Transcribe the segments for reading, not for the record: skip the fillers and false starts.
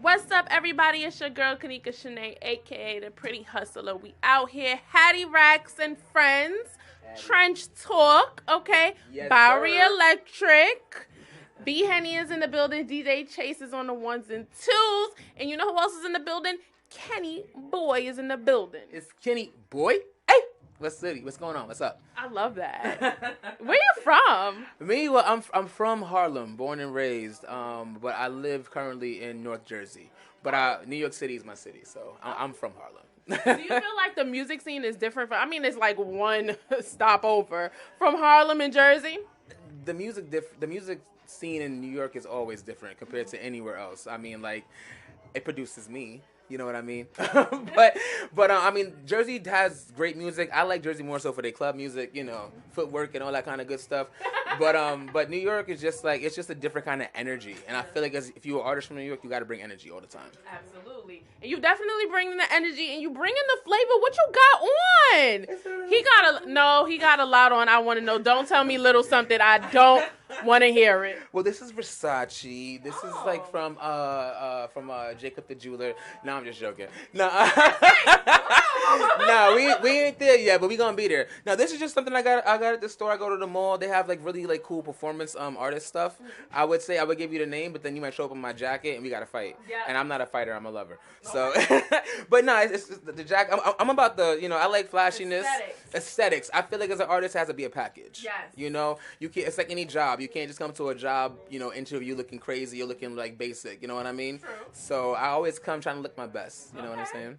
What's up, everybody? It's your girl, Kanika Shanae, aka the Pretty Hustler. We out here, Hattie Racks and Friends, Trench Talk, okay? Yes, Bowery sir. Electric. B Henny is in the building. DJ Chase is on the ones and twos. And you know who else is in the building? Kenny Boy is in the building. It's Kenny Boy. Hey, what's city? What's going on? What's up? I love that. Where you from? Me, well, I'm from Harlem, born and raised. But I live currently in North Jersey. But New York City is my city, so I'm from Harlem. Do you feel like the music scene is different? It's like one stop over from Harlem and Jersey. The music scene in New York is always different compared to anywhere else. I mean, like, it produces me. You know what I mean? but I mean, Jersey has great music. I like Jersey more so for their club music, footwork and all that kind of good stuff. But New York is just like, it's just a different kind of energy. And I feel like if you're an artist from New York, you got to bring energy all the time. Absolutely. And you definitely bring the energy and you bring in the flavor. What you got on? He got a lot on. I want to know. Don't tell me little something. I don't want to hear it. Well, this is Versace. This is like from Jacob the Jeweler. No, I'm just joking. No, no, we ain't there yet, but we gonna be there. Now, this is just something I got at the store. I go to the mall. They have like really like cool performance artist stuff. I would say I would give you the name, but then you might show up in my jacket and we gotta fight. Yeah. And I'm not a fighter. I'm a lover. So, but no, it's the jacket. I'm about I like flashiness, aesthetics. I feel like as an artist, it has to be a package. Yes. You can't. It's like any job. You can't just come to a job, interview looking crazy. You're looking like basic. You know what I mean? True. So I always come trying to look my best. You know what I'm saying?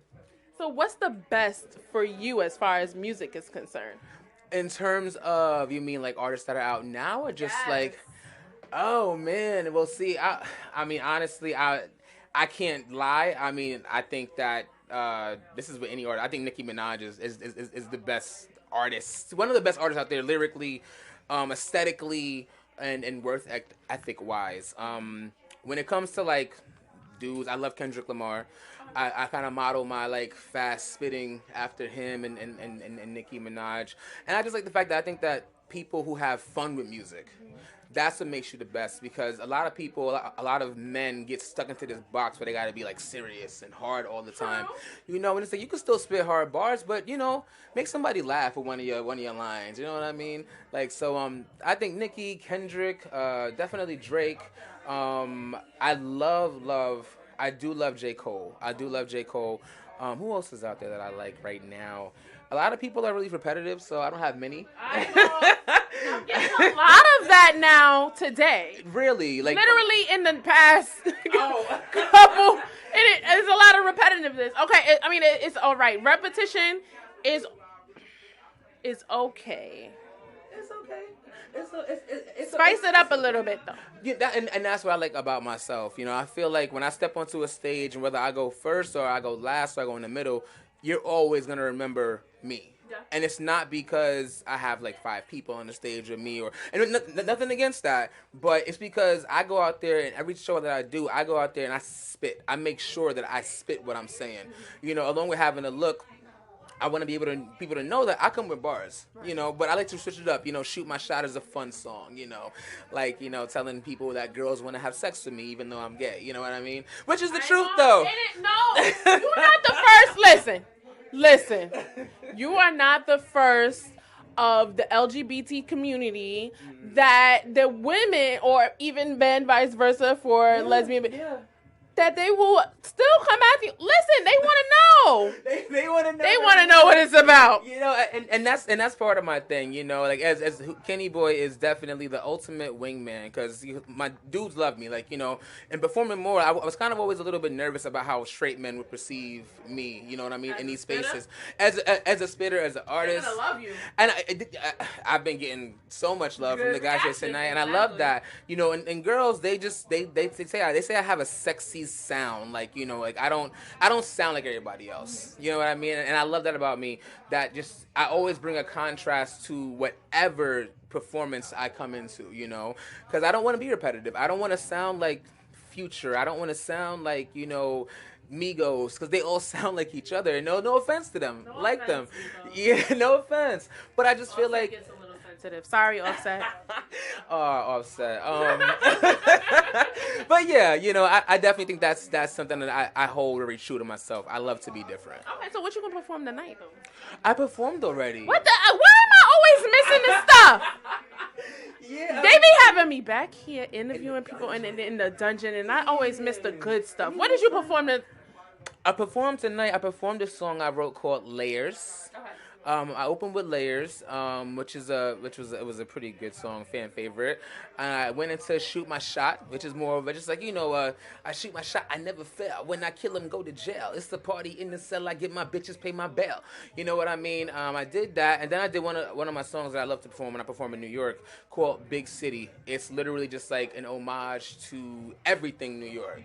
So what's the best for you as far as music is concerned? In terms of, you mean like artists that are out now, or just Yes. like, oh man, well see, I mean honestly, I can't lie. I mean, I think that this is with any artist. I think Nicki Minaj is the best artist, one of the best artists out there, lyrically, aesthetically, and worth ethic wise. When it comes to like dudes, I love Kendrick Lamar. I kind of model my like fast spitting after him and Nicki Minaj, and I just like the fact that I think that people who have fun with music, that's what makes you the best, because a lot of people, a lot of men get stuck into this box where they got to be like serious and hard all the time. And it's like you can still spit hard bars, but make somebody laugh with one of your lines. You know what I mean? Like, so I think Nicki, Kendrick, definitely Drake. I do love J. Cole. Who else is out there that I like right now? A lot of people are really repetitive, so I don't have many. I know. I'm getting a lot of that now today. Really? Like Literally in the past couple, it's a lot of repetitiveness. Okay, it's all right. Repetition is okay. It's okay. It's Spice it up a little bit though. Yeah, and that's what I like about myself. I feel like when I step onto a stage, and whether I go first or I go last or I go in the middle, you're always gonna remember me. Yeah. And it's not because I have like 5 people on the stage with me, and nothing against that, but it's because I go out there, and every show that I do, I go out there and I spit. I make sure that I spit what I'm saying. Along with having a look, I want to be able to people to know that I come with bars, but I like to switch it up, shoot my shot as a fun song, like, telling people that girls want to have sex with me even though I'm gay, you know what I mean? Which is the truth, though. No, you're not the first. Listen, you are not the first of the LGBT community that the women, or even men, vice versa, for lesbian, that they will still come at you. Listen, they want to know. They want to know. They want to know what it's about. And that's part of my thing. Like as Kenny Boy is definitely the ultimate wingman, because my dudes love me. Like and performing more, I was kind of always a little bit nervous about how straight men would perceive me. You know what I mean? As in a these spitter? spaces, as a spitter, as an artist. They're gonna love you. And I've been getting so much love from the guys here tonight, and I love that. And girls, they say I have a sexy sound, like like I don't sound like everybody else. You know what I mean? And I love that about me. That just I always bring a contrast to whatever performance I come into. Because I don't want to be repetitive. I don't want to sound like Future. I don't want to sound like Migos, because they all sound like each other. No offense to them, No like offense, them. Migos. Yeah, no offense. But I just feel like. Gets a little sensitive. Sorry, Offset. Oh, Offset. But yeah, I definitely think that's something that I hold very true to myself. I love to be different. Okay, so what you gonna perform tonight though? I performed already. What the? Why am I always missing the stuff? Yeah. They be having me back here interviewing people in the dungeon, and I always miss the good stuff. What did you perform? I performed tonight. I performed a song I wrote called Layers. Okay. I opened with Layers, which was a pretty good song, fan favorite. I went into Shoot My Shot, which is more of a just like I shoot my shot, I never fail. When I kill him, go to jail. It's the party in the cell. I get my bitches, pay my bail. You know what I mean? I did that, and then I did one of my songs that I love to perform when I perform in New York called Big City. It's literally just like an homage to everything New York.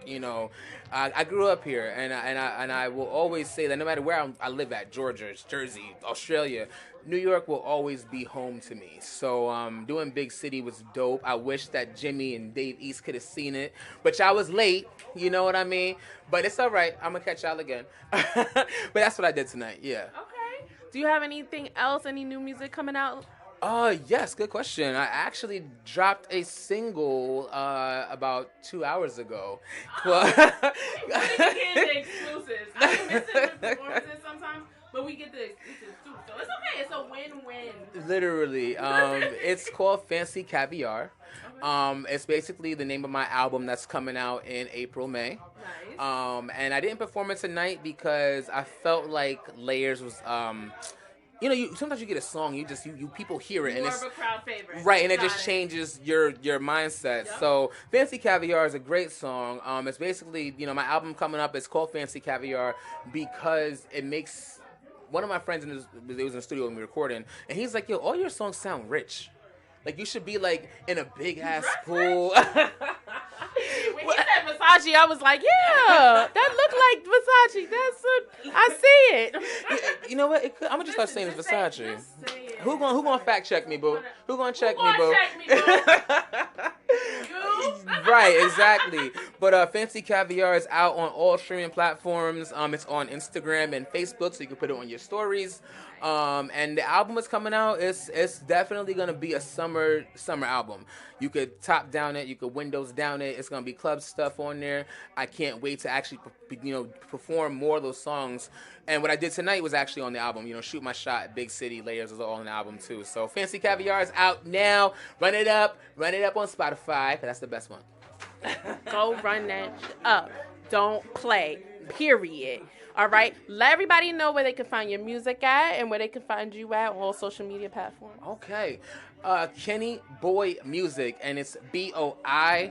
I grew up here, and I will always say that no matter where I live at, Georgia, Jersey, Australia, New York will always be home to me. So doing Big City was dope. I wish that Jimmy and Dave East could have seen it, but y'all was late. You know what I mean? But it's all right. I'm gonna catch y'all again. But that's what I did tonight. Yeah. Okay. Do you have anything else? Any new music coming out? Yes, good question. I actually dropped a single about 2 hours ago. When you get the exclusives, I can miss it with performances sometimes, but we get the exclusives too. So it's okay. It's a win-win. Literally. It's called Fancy Caviar. It's basically the name of my album that's coming out in April, May. Nice. And I didn't perform it tonight because I felt like Layers was sometimes you get a song, you people hear it, More and it's of a crowd favorite. right, and it Got just changes your mindset. Yep. So Fancy Caviar is a great song. It's basically my album coming up. It's called Fancy Caviar because it makes one of my friends it was in the studio when we were recording, and he's like, "Yo, all your songs sound rich. Like you should be like in a big ass pool." When he said Versace, I was like, yeah, that looked like Versace. I see it. You know what? I'm gonna just start saying it's Versace. Who gonna fact check me, boo? Who gonna check me, boo? Right, exactly. But Fancy Caviar is out on all streaming platforms. It's on Instagram and Facebook, so you can put it on your stories. And the album is coming out. It's definitely gonna be a summer album. You could top down it, you could windows down it. It's gonna be club stuff on there. I can't wait to actually perform more of those songs. And what I did tonight was actually on the album. Shoot My Shot, Big City, Layers is all on the album too. So Fancy Caviar is out now. Run it up on Spotify, 'cause that's the best one. Go run that up. Don't play. Period. All right. Let everybody know where they can find your music at and where they can find you at on all social media platforms. Okay. Kenny Boy Music, and it's BOIMUSIK,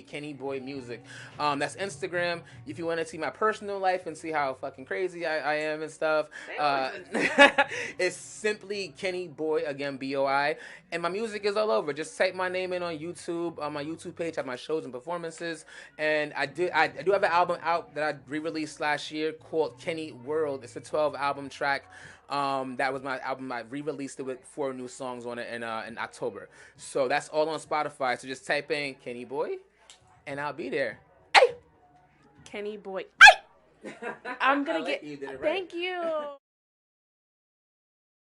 Kenny Boy Music. That's Instagram. If you want to see my personal life and see how fucking crazy I am and stuff, it's simply Kenny Boy, again, BOI. And my music is all over. Just type my name in on YouTube. On my YouTube page, I have my shows and performances. And I do have an album out that I re-released last year called Kenny World. It's a 12-album track. That was my album. I re-released it with 4 new songs on it in October. So that's all on Spotify. So just type in Kenny Boy, and I'll be there. Hey, Kenny Boy. I'm gonna get. You did it right. Thank you.